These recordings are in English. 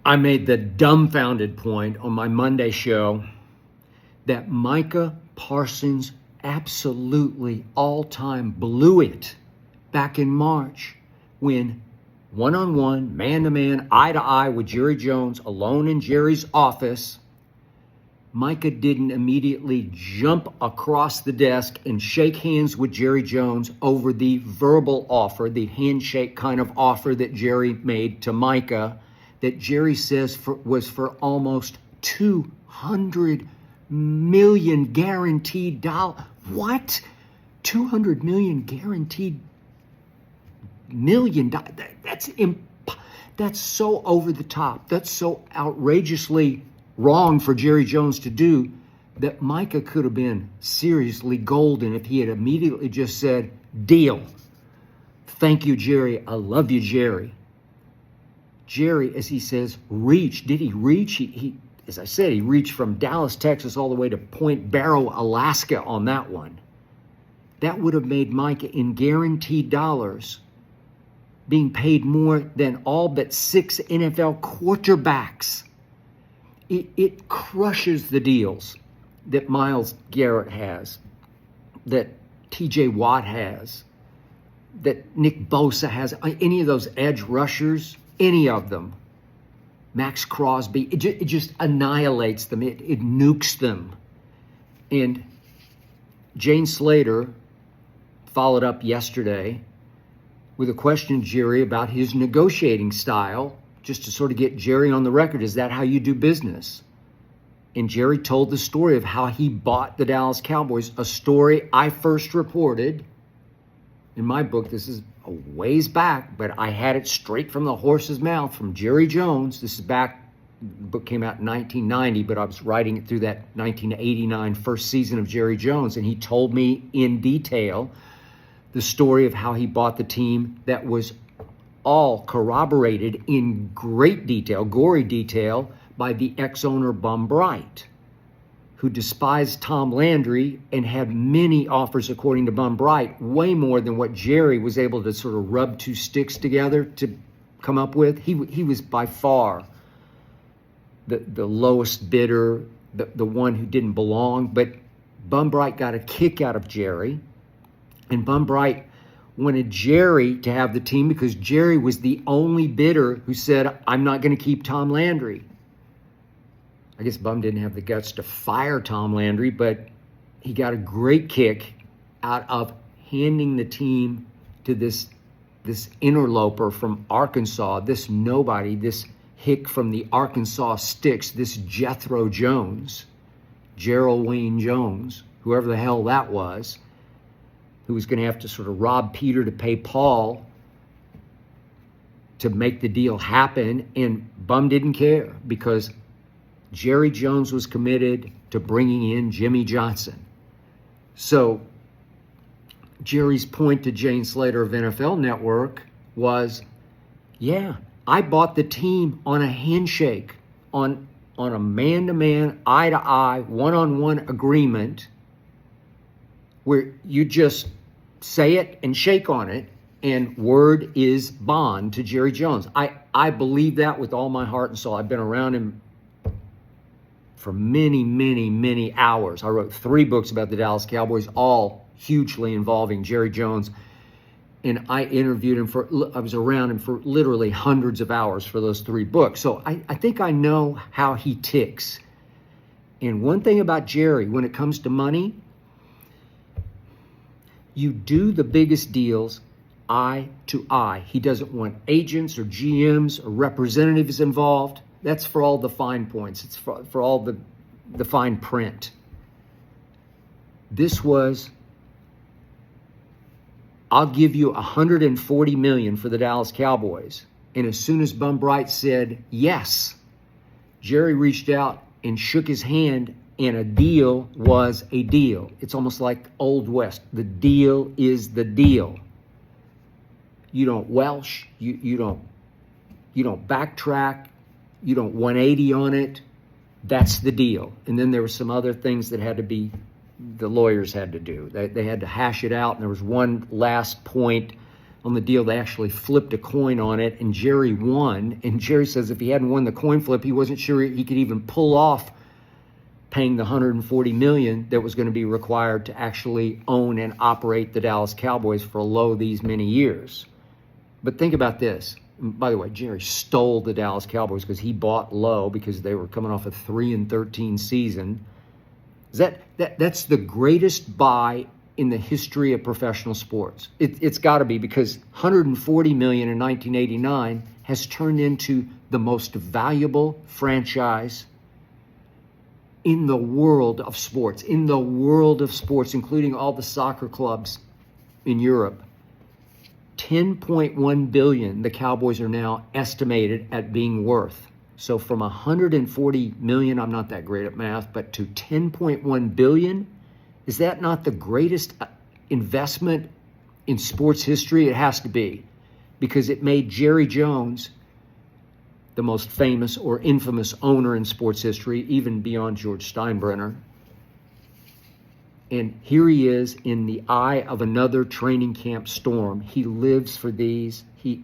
I made the dumbfounded point on my Monday show that Micah Parsons absolutely all-time blew it back in March when one-on-one, man-to-man, eye-to-eye with Jerry Jones, alone in Jerry's office, Micah didn't immediately jump across the desk and shake hands with Jerry Jones over the verbal offer, the handshake kind of offer that Jerry made to Micah, that Jerry says was for almost $200 million guaranteed dollars. What? $200 million guaranteed million dollars? That's so over the top. That's so outrageously wrong for Jerry Jones to do that Micah could have been seriously golden if he had immediately just said, deal. Thank you, Jerry. I love you, Jerry. Jerry, as he says, reached. Did he reach? He, as I said, he reached from Dallas, Texas, all the way to Point Barrow, Alaska on that one. That would have made Micah, in guaranteed dollars, being paid more than all but 6 NFL quarterbacks. It crushes the deals that Myles Garrett has, that TJ Watt has, that Nick Bosa has, any of those edge rushers, any of them. Max Crosby, it just annihilates them. It nukes them. And Jane Slater followed up yesterday with a question to Jerry about his negotiating style, just to sort of get Jerry on the record. Is that how you do business? And Jerry told the story of how he bought the Dallas Cowboys, a story I first reported in my book. This is a ways back, but I had it straight from the horse's mouth from Jerry Jones. This is back, the book came out in 1990, but I was writing it through that 1989 first season of Jerry Jones, and he told me in detail the story of how he bought the team that was all corroborated in great detail, gory detail, by the ex-owner Bum Bright, who despised Tom Landry and had many offers, according to Bum Bright, way more than what Jerry was able to sort of rub two sticks together to come up with. He was by far the lowest bidder, the one who didn't belong. But Bum Bright got a kick out of Jerry, and Bum Bright wanted Jerry to have the team because Jerry was the only bidder who said, I'm not going to keep Tom Landry. I guess Bum didn't have the guts to fire Tom Landry, but he got a great kick out of handing the team to this interloper from Arkansas, this nobody, this hick from the Arkansas sticks, this Jethro Jones, Gerald Wayne Jones, whoever the hell that was, who was going to have to sort of rob Peter to pay Paul to make the deal happen. And Bum didn't care because Jerry Jones was committed to bringing in Jimmy Johnson. So Jerry's point to Jane Slater of NFL Network was, yeah, I bought the team on a handshake, on a man-to-man, eye-to-eye, one-on-one agreement where you just say it and shake on it, and word is bond to Jerry Jones. I believe that with all my heart and soul. I've been around him for many, many, many hours. I wrote 3 books about the Dallas Cowboys, all hugely involving Jerry Jones. And I interviewed him I was around him for literally hundreds of hours for those 3 books. So I think I know how he ticks. And one thing about Jerry, when it comes to money, you do the biggest deals eye to eye. He doesn't want agents or GMs or representatives involved. That's for all the fine points. It's for all the fine print. This was, I'll give you $140 million for the Dallas Cowboys. And as soon as Bum Bright said yes, Jerry reached out and shook his hand, and a deal was a deal. It's almost like Old West. The deal is the deal. You don't Welsh. You don't backtrack. You don't 180 on it. That's the deal. And then there were some other things that had to be, the lawyers had to do. They had to hash it out. And there was one last point on the deal. They actually flipped a coin on it, and Jerry won. And Jerry says if he hadn't won the coin flip, he wasn't sure he could even pull off paying the $140 million that was going to be required to actually own and operate the Dallas Cowboys for Lowe these many years. But think about this. By the way, Jerry stole the Dallas Cowboys because he bought Lowe because they were coming off a 3-13 season. That's the greatest buy in the history of professional sports. It's got to be, because $140 million in 1989 has turned into the most valuable franchise in the world of sports, including all the soccer clubs in Europe. $10.1 billion the Cowboys are now estimated at being worth. So from $140 million, I'm not that great at math, but to $10.1 billion, is that not the greatest investment in sports history? It has to be, because it made Jerry Jones the most famous or infamous owner in sports history, even beyond George Steinbrenner. And here he is in the eye of another training camp storm. He lives for these. He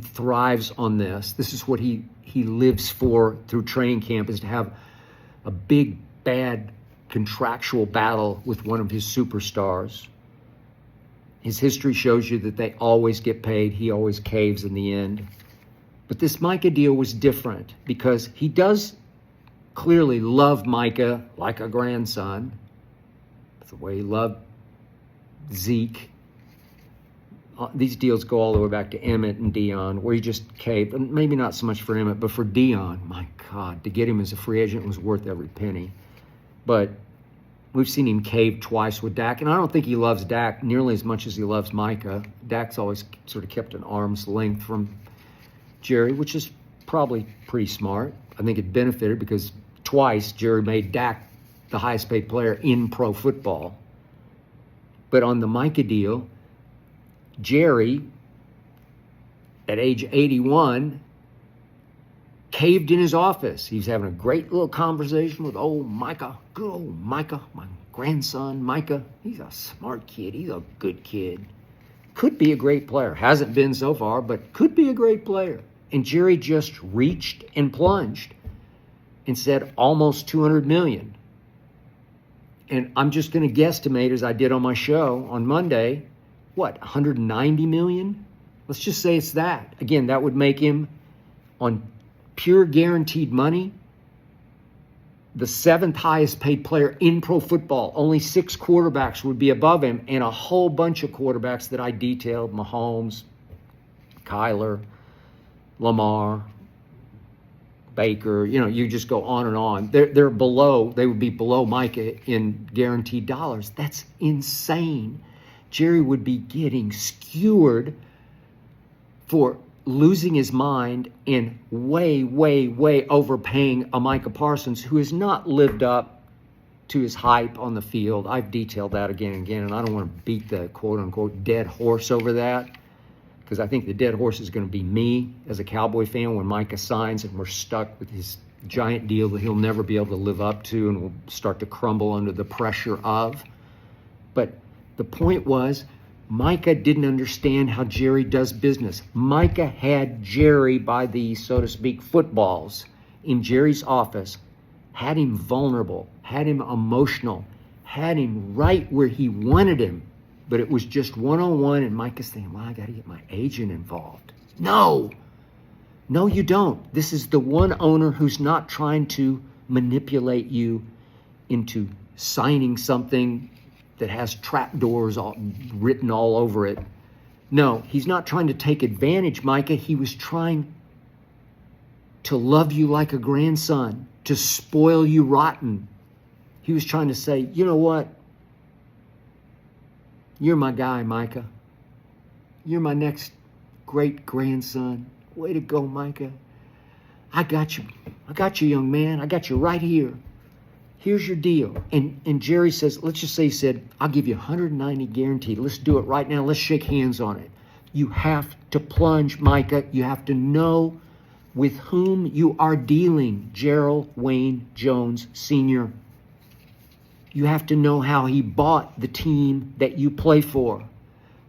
thrives on this. This is what he lives for through training camp, is to have a big, bad contractual battle with one of his superstars. His history shows you that they always get paid. He always caves in the end. But this Micah deal was different because he does clearly love Micah like a grandson. That's the way he loved Zeke. These deals go all the way back to Emmett and Dion, where he just caved. And maybe not so much for Emmett, but for Dion, my God, to get him as a free agent was worth every penny. But we've seen him cave twice with Dak, and I don't think he loves Dak nearly as much as he loves Micah. Dak's always sort of kept an arm's length from Jerry, which is probably pretty smart. I think it benefited because twice Jerry made Dak the highest paid player in pro football. But on the Micah deal, Jerry, at age 81, caved in his office. He was having a great little conversation with old Micah, good old Micah, my grandson Micah. He's a smart kid. He's a good kid. Could be a great player. Hasn't been so far, but could be a great player. And Jerry just reached and plunged and said almost $200 million. And I'm just going to guesstimate, as I did on my show on Monday, what, $190 million? Let's just say it's that. Again, that would make him, on pure guaranteed money, the 7th highest paid player in pro football. Only 6 quarterbacks would be above him, and a whole bunch of quarterbacks that I detailed: Mahomes, Kyler, Lamar, Baker. You just go on and on. They would be below Micah in guaranteed dollars. That's insane. Jerry would be getting skewered for losing his mind and way, way, way overpaying a Micah Parsons who has not lived up to his hype on the field. I've detailed that again and again, and I don't want to beat the quote-unquote dead horse over that, because I think the dead horse is going to be me as a Cowboy fan when Micah signs and we're stuck with his giant deal that he'll never be able to live up to and will start to crumble under the pressure of. But the point was, Micah didn't understand how Jerry does business. Micah had Jerry by the, so to speak, footballs in Jerry's office, had him vulnerable, had him emotional, had him right where he wanted him. But it was just one-on-one, and Micah's thinking, well, I got to get my agent involved. No, you don't. This is the one owner who's not trying to manipulate you into signing something that has trapdoors written all over it. No, he's not trying to take advantage, Micah. He was trying to love you like a grandson, to spoil you rotten. He was trying to say, you know what? You're my guy, Micah. You're my next great grandson. Way to go, Micah. I got you. I got you, young man. I got you right here. Here's your deal. And Jerry says, let's just say he said, I'll give you 190 guaranteed. Let's do it right now. Let's shake hands on it. You have to plunge, Micah. You have to know with whom you are dealing, Gerald Wayne Jones Sr. You have to know how he bought the team that you play for.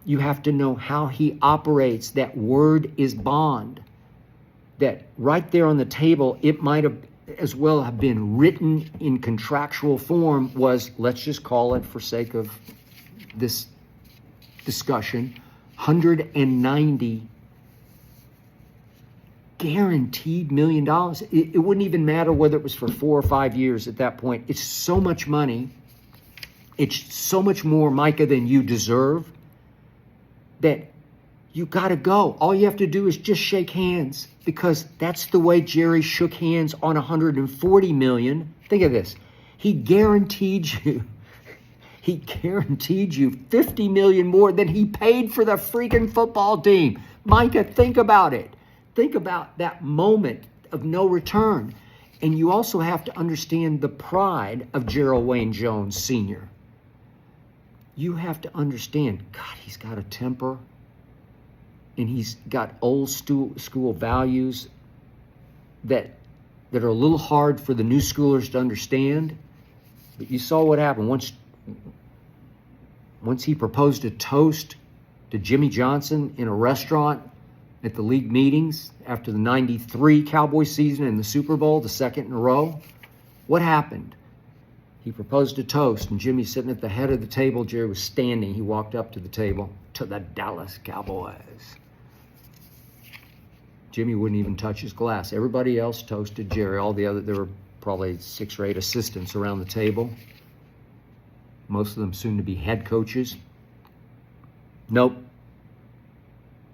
You have to know how he operates. That word is bond. That right there on the table, it might have as well have been written in contractual form, was, let's just call it for sake of this discussion, 190 guaranteed $1 million. It wouldn't even matter whether it was for 4 or 5 years at that point. It's so much money. It's so much more, Micah, than you deserve, that you got to go. All you have to do is just shake hands, because that's the way Jerry shook hands on $140 million. Think of this. He guaranteed you $50 million more than he paid for the freaking football team. Micah, think about it. Think about that moment of no return. And you also have to understand the pride of Gerald Wayne Jones Sr. You have to understand, God, he's got a temper, and he's got old school values that are a little hard for the new schoolers to understand. But you saw what happened. Once he proposed a toast to Jimmy Johnson in a restaurant at the league meetings after the 93 Cowboys season and the Super Bowl, the second in a row, what happened? He proposed a toast, and Jimmy's sitting at the head of the table. Jerry was standing. He walked up to the table. To the Dallas Cowboys. Jimmy wouldn't even touch his glass. Everybody else toasted Jerry. There were probably 6 or 8 assistants around the table. Most of them soon to be head coaches. Nope.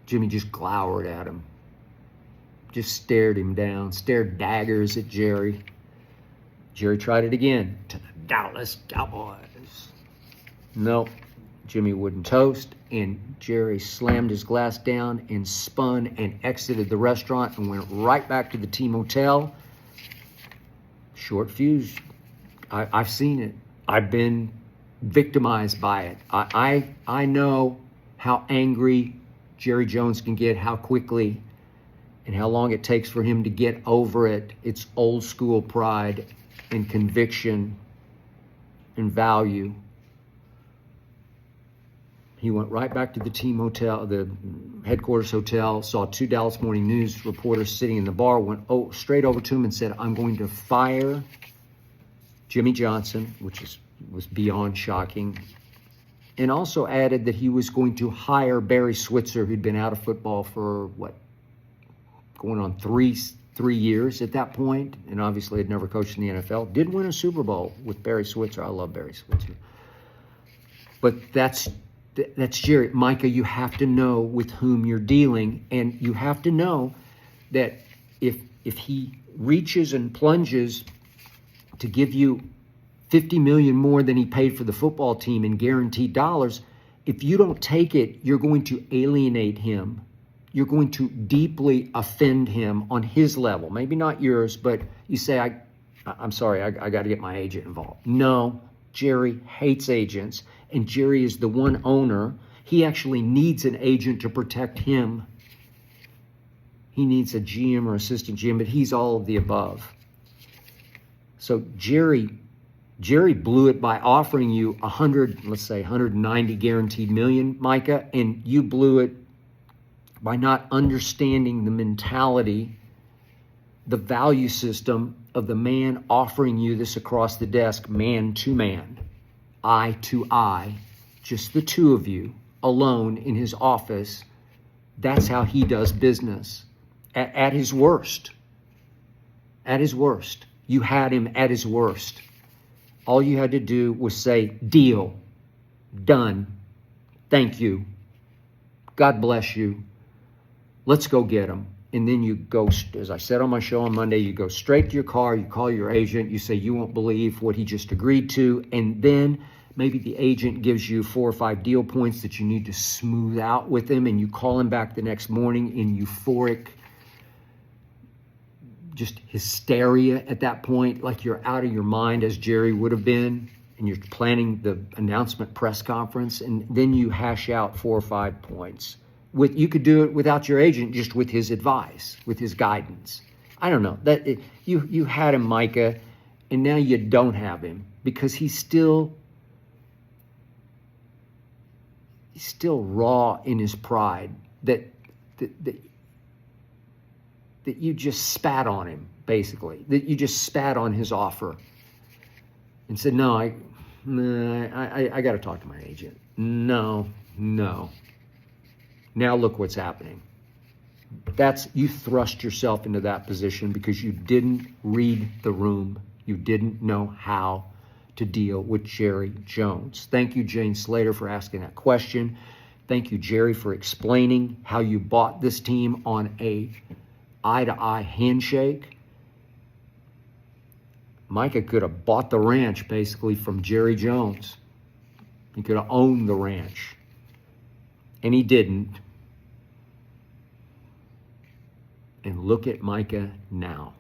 Jimmy just glowered at him. Just stared him down, stared daggers at Jerry. Jerry tried it again. To the Dallas Cowboys. Nope. Jimmy wouldn't toast, and Jerry slammed his glass down and spun and exited the restaurant and went right back to the team hotel. Short fuse. I've seen it. I've been victimized by it. I know how angry Jerry Jones can get, how quickly, and how long it takes for him to get over it. It's old school pride and conviction and value. He went right back to the team hotel, the headquarters hotel, saw 2 Dallas Morning News reporters sitting in the bar, went straight over to him and said, I'm going to fire Jimmy Johnson, which was beyond shocking, and also added that he was going to hire Barry Switzer, who'd been out of football for, going on three years at that point, and obviously had never coached in the NFL. Did win a Super Bowl with Barry Switzer. I love Barry Switzer. But that's Jerry. Micah, you have to know with whom you're dealing, and you have to know that if he reaches and plunges to give you $50 million more than he paid for the football team in guaranteed dollars, if you don't take it, you're going to alienate him. You're going to deeply offend him on his level. Maybe not yours, but you say, I'm sorry, I got to get my agent involved. No, Jerry hates agents, and Jerry is the one owner. He actually needs an agent to protect him. He needs a GM or assistant GM, but he's all of the above. So Jerry blew it by offering you 190 guaranteed million, Micah, and you blew it by not understanding the mentality, the value system of the man offering you this across the desk, man to man, eye to eye, just the two of you alone in his office. That's how he does business. At his worst. At his worst. You had him at his worst. All you had to do was say, deal, done, thank you, God bless you, let's go get him. And then you go, as I said on my show on Monday, you go straight to your car, you call your agent, you say you won't believe what he just agreed to, and then maybe the agent gives you 4 or 5 deal points that you need to smooth out with him, and you call him back the next morning in euphoric, just hysteria at that point, like you're out of your mind, as Jerry would have been, and you're planning the announcement press conference, and then you hash out 4 or 5 points. You could do it without your agent, just with his advice, with his guidance. I don't know. You had him, Micah, and now you don't have him, because he's still he's still raw in his pride that you just spat on him, basically, that you just spat on his offer and said, no, I got to talk to my agent. No. Now look what's happening. You thrust yourself into that position because you didn't read the room. You didn't know how to deal with Jerry Jones. Thank you, Jane Slater, for asking that question. Thank you, Jerry, for explaining how you bought this team on a eye-to-eye handshake. Micah could have bought the ranch, basically, from Jerry Jones. He could have owned the ranch. And he didn't. And look at Micah now.